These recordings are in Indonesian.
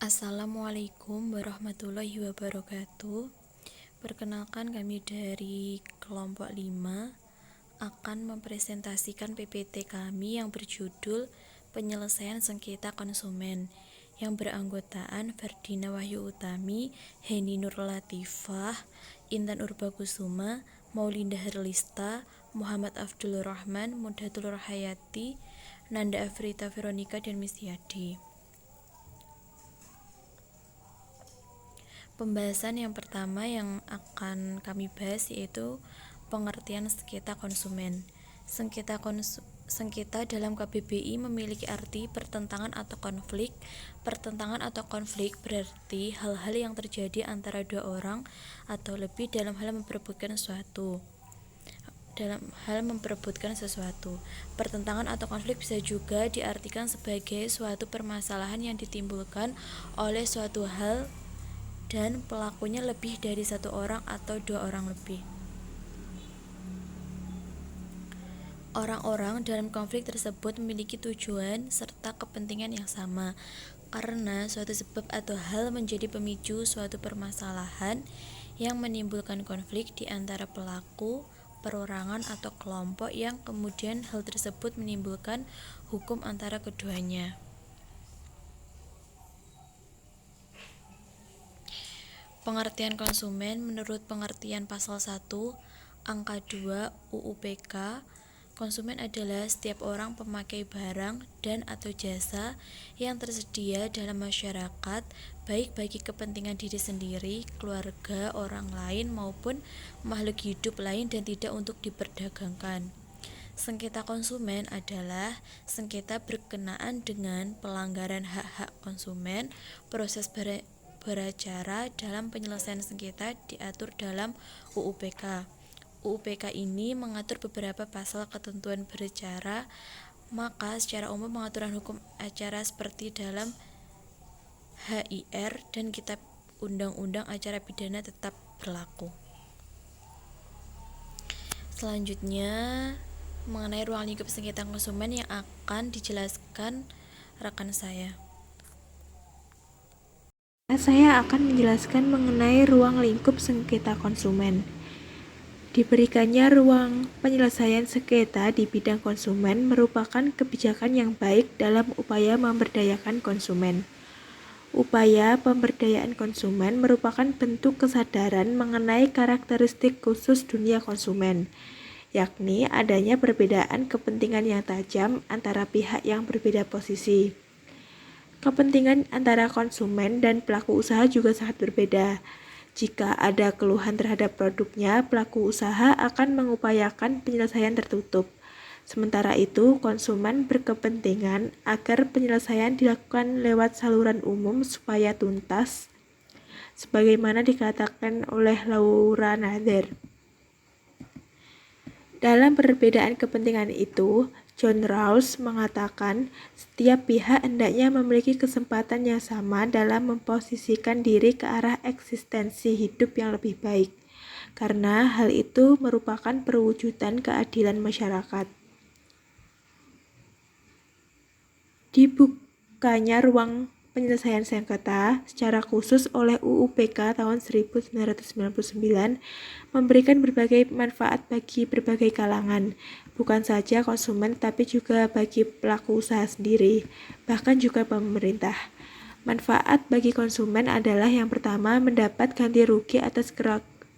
Assalamualaikum warahmatullahi wabarakatuh. Perkenalkan, kami dari kelompok 5 akan mempresentasikan PPT kami yang berjudul Penyelesaian Sengketa Konsumen yang beranggotaan Ferdina Wahyu Utami, Heni Nur Latifah, Intan Urbakusuma, Maulinda Herlista, Muhammad Abdul Rahman, Mudatul Rahayati, Nanda Afrita Veronica, dan Mistiadi. Pembahasan yang pertama yang akan kami bahas yaitu pengertian sengketa konsumen. Sengketa dalam KBBI memiliki arti pertentangan atau konflik. Pertentangan atau konflik berarti hal-hal yang terjadi antara dua orang atau lebih dalam hal memperebutkan sesuatu. Pertentangan atau konflik bisa juga diartikan sebagai suatu permasalahan yang ditimbulkan oleh suatu hal dan pelakunya lebih dari satu orang atau dua orang lebih. Orang-orang dalam konflik tersebut memiliki tujuan serta kepentingan yang sama. Karena suatu sebab atau hal menjadi pemicu suatu permasalahan yang menimbulkan konflik di antara pelaku, perorangan atau kelompok yang kemudian hal tersebut menimbulkan hukum antara keduanya. Pengertian konsumen menurut pengertian pasal 1, angka 2 UU PK, konsumen adalah setiap orang pemakai barang dan atau jasa yang tersedia dalam masyarakat, baik bagi kepentingan diri sendiri, keluarga, orang lain maupun makhluk hidup lain dan tidak untuk diperdagangkan. Sengketa konsumen adalah sengketa berkenaan dengan pelanggaran hak-hak konsumen. Proses beracara dalam penyelesaian sengketa diatur dalam UU PK. UU PK ini mengatur beberapa pasal ketentuan beracara, maka secara umum pengaturan hukum acara seperti dalam HIR dan Kitab Undang-Undang Acara Pidana tetap berlaku. Selanjutnya mengenai ruang lingkup sengketa konsumen yang akan dijelaskan rekan saya. Saya akan menjelaskan mengenai ruang lingkup sengketa konsumen. Diberikannya ruang penyelesaian sengketa di bidang konsumen merupakan kebijakan yang baik dalam upaya memberdayakan konsumen. Upaya pemberdayaan konsumen merupakan bentuk kesadaran mengenai karakteristik khusus dunia konsumen, yakni adanya perbedaan kepentingan yang tajam antara pihak yang berbeda posisi. Kepentingan antara konsumen dan pelaku usaha juga sangat berbeda. Jika ada keluhan terhadap produknya, pelaku usaha akan mengupayakan penyelesaian tertutup. Sementara itu, konsumen berkepentingan agar penyelesaian dilakukan lewat saluran umum supaya tuntas, sebagaimana dikatakan oleh Laura Nader. Dalam perbedaan kepentingan itu, John Rawls mengatakan setiap pihak hendaknya memiliki kesempatan yang sama dalam memposisikan diri ke arah eksistensi hidup yang lebih baik, karena hal itu merupakan perwujudan keadilan masyarakat. Dibukanya ruang penyelesaian sengketa secara khusus oleh UU PK tahun 1999 memberikan berbagai manfaat bagi berbagai kalangan, bukan saja konsumen tapi juga bagi pelaku usaha sendiri, bahkan juga pemerintah. Manfaat bagi konsumen adalah yang pertama, mendapat ganti rugi atas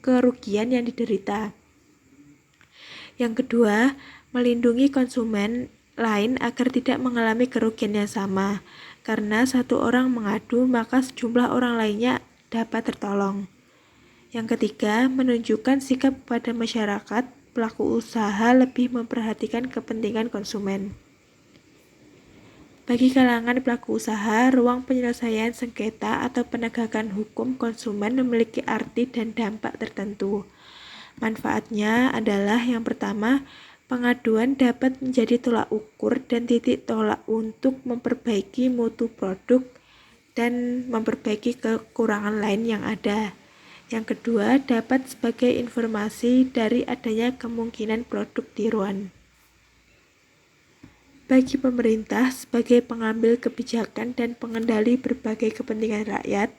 kerugian yang diderita. Yang kedua, melindungi konsumen lain agar tidak mengalami kerugian yang sama. Karena satu orang mengadu, maka sejumlah orang lainnya dapat tertolong. Yang ketiga, menunjukkan sikap pada masyarakat, pelaku usaha lebih memperhatikan kepentingan konsumen. Bagi kalangan pelaku usaha, ruang penyelesaian sengketa atau penegakan hukum konsumen memiliki arti dan dampak tertentu. Manfaatnya adalah yang pertama, pengaduan dapat menjadi tolak ukur dan titik tolak untuk memperbaiki mutu produk dan memperbaiki kekurangan lain yang ada. Yang kedua, dapat sebagai informasi dari adanya kemungkinan produk tiruan. Bagi pemerintah sebagai pengambil kebijakan dan pengendali berbagai kepentingan rakyat,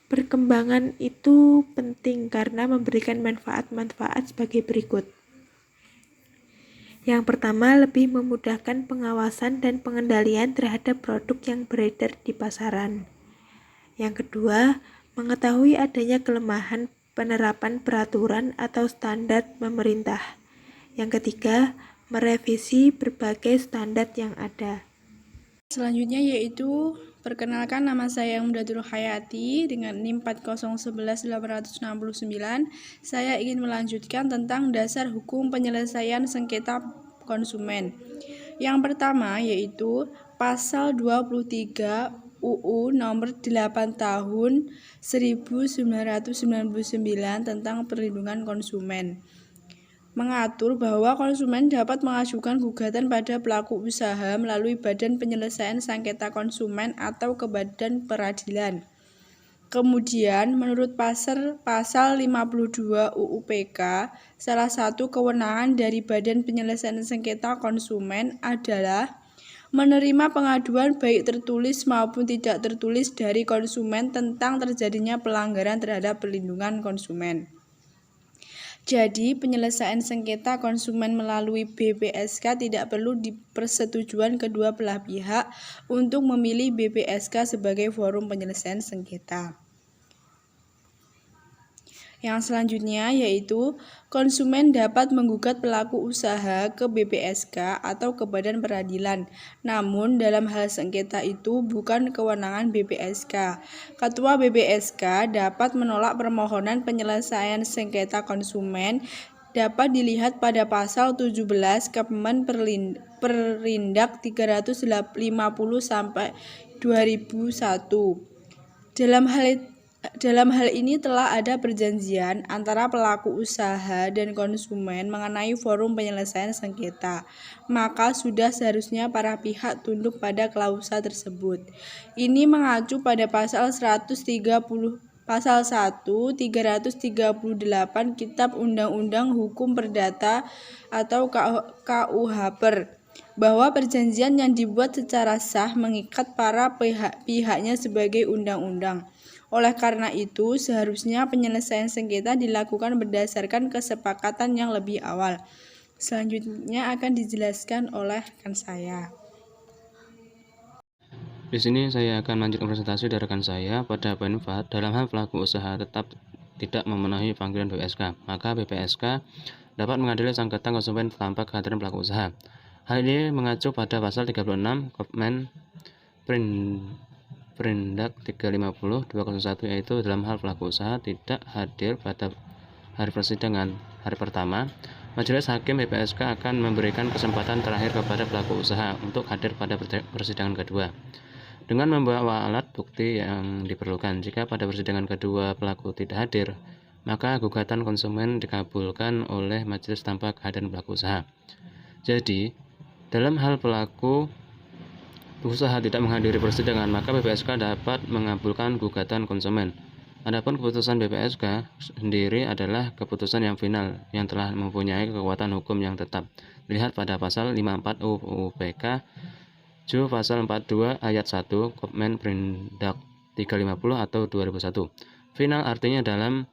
perkembangan itu penting karena memberikan manfaat-manfaat sebagai berikut. Yang pertama, lebih memudahkan pengawasan dan pengendalian terhadap produk yang beredar di pasaran. Yang kedua, mengetahui adanya kelemahan penerapan peraturan atau standar pemerintah. Yang ketiga, merevisi berbagai standar yang ada. Selanjutnya yaitu perkenalkan, nama saya Umdatul Hayati dengan NIM 4011869. Saya ingin melanjutkan tentang dasar hukum penyelesaian sengketa konsumen. Yang pertama yaitu pasal 23 UU nomor 8 tahun 1999 tentang perlindungan konsumen. Mengatur bahwa konsumen dapat mengajukan gugatan pada pelaku usaha melalui Badan Penyelesaian Sengketa Konsumen atau ke Badan Peradilan. Kemudian, menurut pasal 52 UU PK, salah satu kewenangan dari Badan Penyelesaian Sengketa Konsumen adalah menerima pengaduan baik tertulis maupun tidak tertulis dari konsumen tentang terjadinya pelanggaran terhadap perlindungan konsumen. Jadi, penyelesaian sengketa konsumen melalui BPSK tidak perlu persetujuan kedua belah pihak untuk memilih BPSK sebagai forum penyelesaian sengketa. Yang selanjutnya yaitu konsumen dapat menggugat pelaku usaha ke BPSK atau ke Badan Peradilan. Namun dalam hal sengketa itu bukan kewenangan BPSK. Ketua BPSK dapat menolak permohonan penyelesaian sengketa konsumen dapat dilihat pada pasal 17 Kemen Perindak 350 sampai 2001. Dalam hal ini telah ada perjanjian antara pelaku usaha dan konsumen mengenai forum penyelesaian sengketa, maka sudah seharusnya para pihak tunduk pada klausa tersebut. Ini mengacu pada pasal 338 Kitab Undang-Undang Hukum Perdata atau KUH bahwa perjanjian yang dibuat secara sah mengikat para pihaknya sebagai undang-undang. Oleh karena itu, seharusnya penyelesaian sengketa dilakukan berdasarkan kesepakatan yang lebih awal. Selanjutnya akan dijelaskan oleh rekan saya. Di sini saya akan melanjutkan presentasi dari rekan saya. Pada poin 4, dalam hal pelaku usaha tetap tidak memenuhi panggilan BPSK, maka BPSK dapat mengadili sengketa konsumen tanpa kehadiran pelaku usaha. Hal ini mengacu pada pasal 36 Kemen Perindak 350 201, yaitu dalam hal pelaku usaha tidak hadir pada hari persidangan hari pertama, Majelis Hakim BPSK akan memberikan kesempatan terakhir kepada pelaku usaha untuk hadir pada persidangan kedua dengan membawa alat bukti yang diperlukan. Jika pada persidangan kedua pelaku tidak hadir, maka gugatan konsumen dikabulkan oleh majelis tanpa kehadiran pelaku usaha. Jadi, dalam hal pelaku usaha tidak menghadiri persidangan, maka BPSK dapat mengabulkan gugatan konsumen. Adapun keputusan BPSK sendiri adalah keputusan yang final yang telah mempunyai kekuatan hukum yang tetap. Dilihat pada pasal 54 UU PK Ju pasal 42 ayat 1 Kemen Perindak 350 atau 2001. Final artinya dalam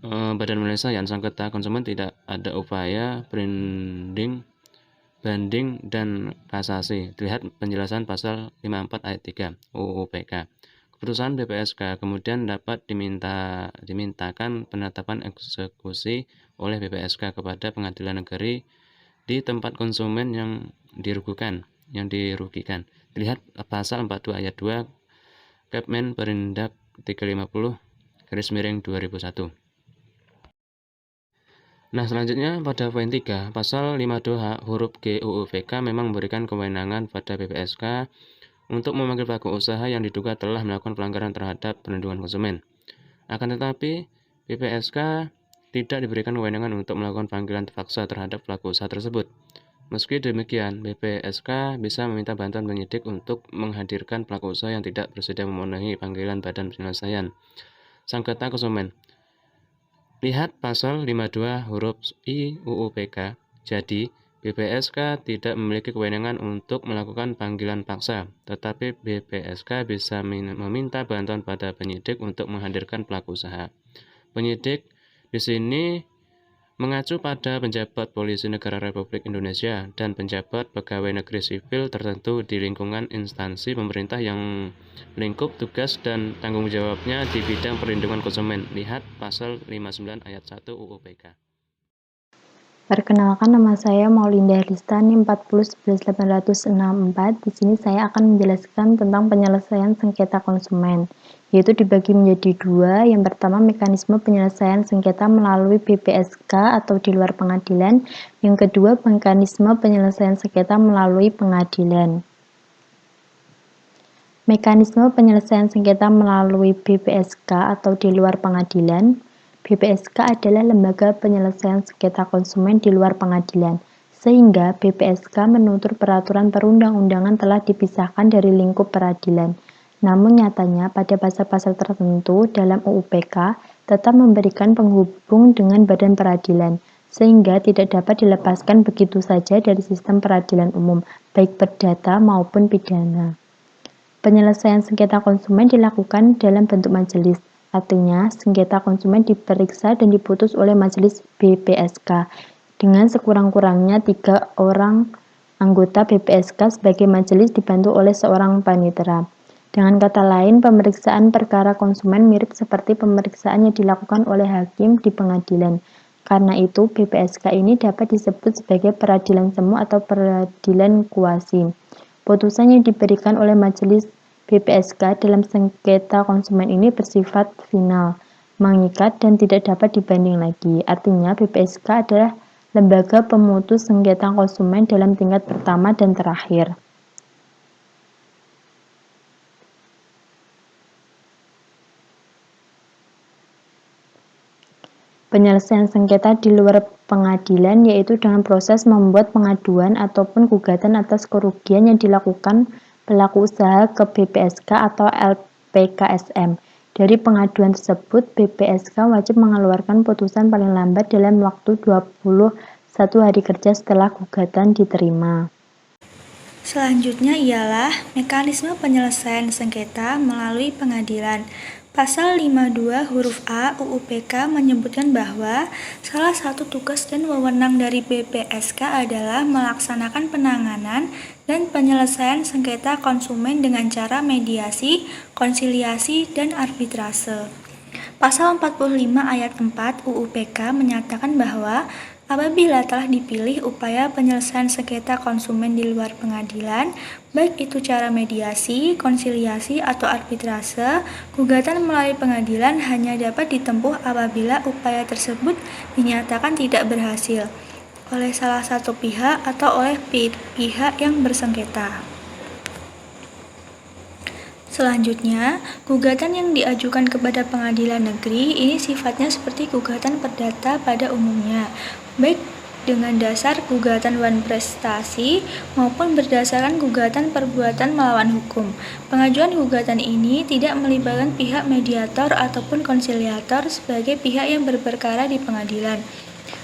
Badan Penyelesaian Sengketa Konsumen tidak ada upaya banding dan kasasi. Dilihat penjelasan pasal 54 ayat 3 UU PK. Keputusan BPSK kemudian dapat dimintakan penetapan eksekusi oleh BPSK kepada pengadilan negeri di tempat konsumen yang dirugikan. Dilihat pasal 42 ayat 2 Kemen Perindak 350/2001. Nah, selanjutnya pada poin 3, pasal 52 huruf G UU PK memang memberikan kewenangan pada BPSK untuk memanggil pelaku usaha yang diduga telah melakukan pelanggaran terhadap perlindungan konsumen. Akan tetapi, BPSK tidak diberikan kewenangan untuk melakukan panggilan paksa terhadap pelaku usaha tersebut. Meski demikian, BPSK bisa meminta bantuan penyidik untuk menghadirkan pelaku usaha yang tidak bersedia memenuhi panggilan Badan Penyelesaian Sengketa Konsumen. Lihat pasal 52 huruf I UU PK. Jadi, BPSK tidak memiliki kewenangan untuk melakukan panggilan paksa, tetapi BPSK bisa meminta bantuan pada penyidik untuk menghadirkan pelaku usaha. Penyidik di sini mengacu pada penjabat Polisi Negara Republik Indonesia dan penjabat pegawai negeri sipil tertentu di lingkungan instansi pemerintah yang lingkup tugas dan tanggung jawabnya di bidang perlindungan konsumen. Lihat pasal 59 ayat 1 UU PK. Perkenalkan, nama saya Maulinda Lista, NIM 4011864. Di sini saya akan menjelaskan tentang penyelesaian sengketa konsumen, yaitu dibagi menjadi dua. Yang pertama, mekanisme penyelesaian sengketa melalui BPSK atau di luar pengadilan. Yang kedua, mekanisme penyelesaian sengketa melalui pengadilan. Mekanisme penyelesaian sengketa melalui BPSK atau di luar pengadilan. BPSK adalah lembaga penyelesaian sengketa konsumen di luar pengadilan, sehingga BPSK menutur peraturan perundang-undangan telah dipisahkan dari lingkup peradilan. Namun nyatanya pada pasal-pasal tertentu dalam UU PK tetap memberikan penghubung dengan badan peradilan, sehingga tidak dapat dilepaskan begitu saja dari sistem peradilan umum, baik perdata maupun pidana. Penyelesaian sengketa konsumen dilakukan dalam bentuk majelis. Artinya, sengketa konsumen diperiksa dan diputus oleh majelis BPSK dengan sekurang-kurangnya 3 orang anggota BPSK sebagai majelis dibantu oleh seorang panitera. Dengan kata lain, pemeriksaan perkara konsumen mirip seperti pemeriksaan yang dilakukan oleh hakim di pengadilan. Karena itu, BPSK ini dapat disebut sebagai peradilan semu atau peradilan kuasi. Putusan yang diberikan oleh majelis BPSK dalam sengketa konsumen ini bersifat final, mengikat, dan tidak dapat dibanding lagi. Artinya, BPSK adalah lembaga pemutus sengketa konsumen dalam tingkat pertama dan terakhir. Penyelesaian sengketa di luar pengadilan yaitu dengan proses membuat pengaduan ataupun gugatan atas kerugian yang dilakukan pelaku usaha ke BPSK atau LPKSM. Dari pengaduan tersebut, BPSK wajib mengeluarkan putusan paling lambat dalam waktu 21 hari kerja setelah gugatan diterima. Selanjutnya ialah mekanisme penyelesaian sengketa melalui pengadilan. Pasal 52 huruf A UU PK menyebutkan bahwa salah satu tugas dan wewenang dari BPSK adalah melaksanakan penanganan dan penyelesaian sengketa konsumen dengan cara mediasi, konsiliasi, dan arbitrase. Pasal 45 ayat 4 UU PK menyatakan bahwa apabila telah dipilih upaya penyelesaian sengketa konsumen di luar pengadilan, baik itu cara mediasi, konsiliasi, atau arbitrase, gugatan melalui pengadilan hanya dapat ditempuh apabila upaya tersebut dinyatakan tidak berhasil oleh salah satu pihak atau oleh pihak yang bersengketa. Selanjutnya, gugatan yang diajukan kepada pengadilan negeri ini sifatnya seperti gugatan perdata pada umumnya, baik dengan dasar gugatan wan prestasi maupun berdasarkan gugatan perbuatan melawan hukum. Pengajuan gugatan ini tidak melibatkan pihak mediator ataupun konsiliator sebagai pihak yang berperkara di pengadilan.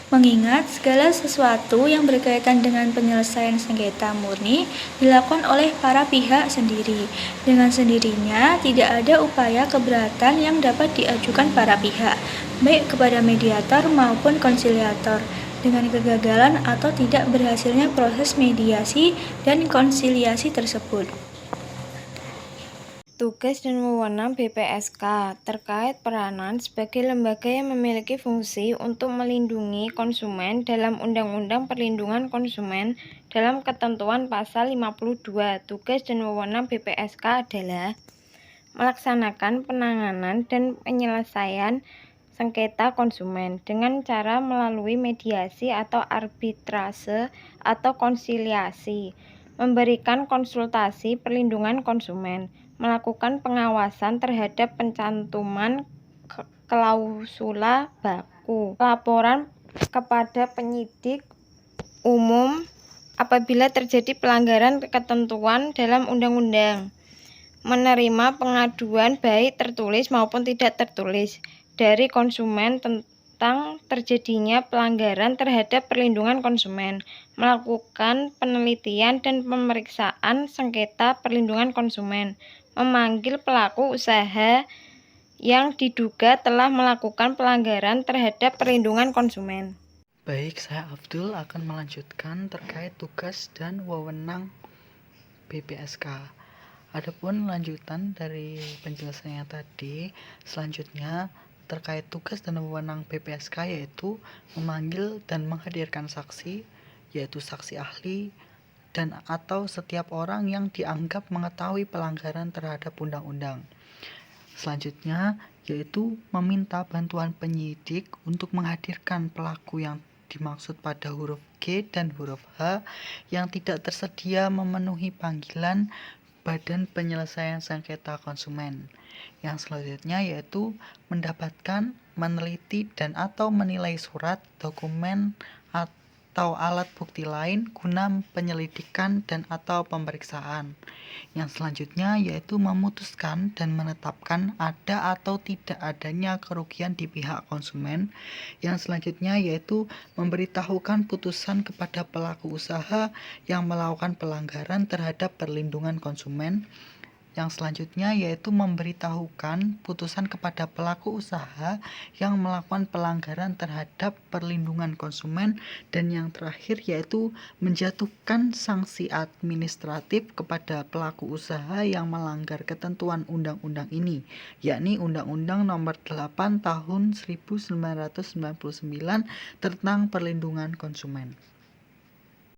Mengingat segala sesuatu yang berkaitan dengan penyelesaian sengketa murni dilakukan oleh para pihak sendiri. Dengan sendirinya, tidak ada upaya keberatan yang dapat diajukan para pihak, baik kepada mediator maupun konsiliator, dengan kegagalan atau tidak berhasilnya proses mediasi dan konsiliasi tersebut. Tugas dan wewenang BPSK terkait peranan sebagai lembaga yang memiliki fungsi untuk melindungi konsumen dalam Undang-Undang Perlindungan Konsumen dalam ketentuan pasal 52. Tugas dan wewenang BPSK adalah melaksanakan penanganan dan penyelesaian sengketa konsumen dengan cara melalui mediasi atau arbitrase atau konsiliasi, memberikan konsultasi perlindungan konsumen, melakukan pengawasan terhadap pencantuman klausula baku, laporan kepada penyidik umum apabila terjadi pelanggaran ketentuan dalam undang-undang, menerima pengaduan baik tertulis maupun tidak tertulis dari konsumen tentang terjadinya pelanggaran terhadap perlindungan konsumen, melakukan penelitian dan pemeriksaan sengketa perlindungan konsumen, memanggil pelaku usaha yang diduga telah melakukan pelanggaran terhadap perlindungan konsumen. Baik, saya Abdul akan melanjutkan terkait tugas dan wewenang BPSK. Adapun lanjutan dari penjelasannya tadi, selanjutnya terkait tugas dan wewenang BPSK yaitu memanggil dan menghadirkan saksi, yaitu saksi ahli dan atau setiap orang yang dianggap mengetahui pelanggaran terhadap undang-undang. Selanjutnya yaitu meminta bantuan penyidik untuk menghadirkan pelaku yang dimaksud pada huruf G dan huruf H yang tidak tersedia memenuhi panggilan Badan Penyelesaian Sengketa Konsumen. Yang selanjutnya yaitu mendapatkan, meneliti dan atau menilai surat, dokumen atau alat bukti lain guna penyelidikan dan atau pemeriksaan. Yang selanjutnya yaitu memutuskan dan menetapkan ada atau tidak adanya kerugian di pihak konsumen. Yang selanjutnya yaitu memberitahukan putusan kepada pelaku usaha yang melakukan pelanggaran terhadap perlindungan konsumen. Yang selanjutnya yaitu memberitahukan putusan kepada pelaku usaha yang melakukan pelanggaran terhadap perlindungan konsumen. Dan yang terakhir yaitu menjatuhkan sanksi administratif kepada pelaku usaha yang melanggar ketentuan undang-undang ini, yakni Undang-Undang Nomor 8 Tahun 1999 tentang Perlindungan Konsumen.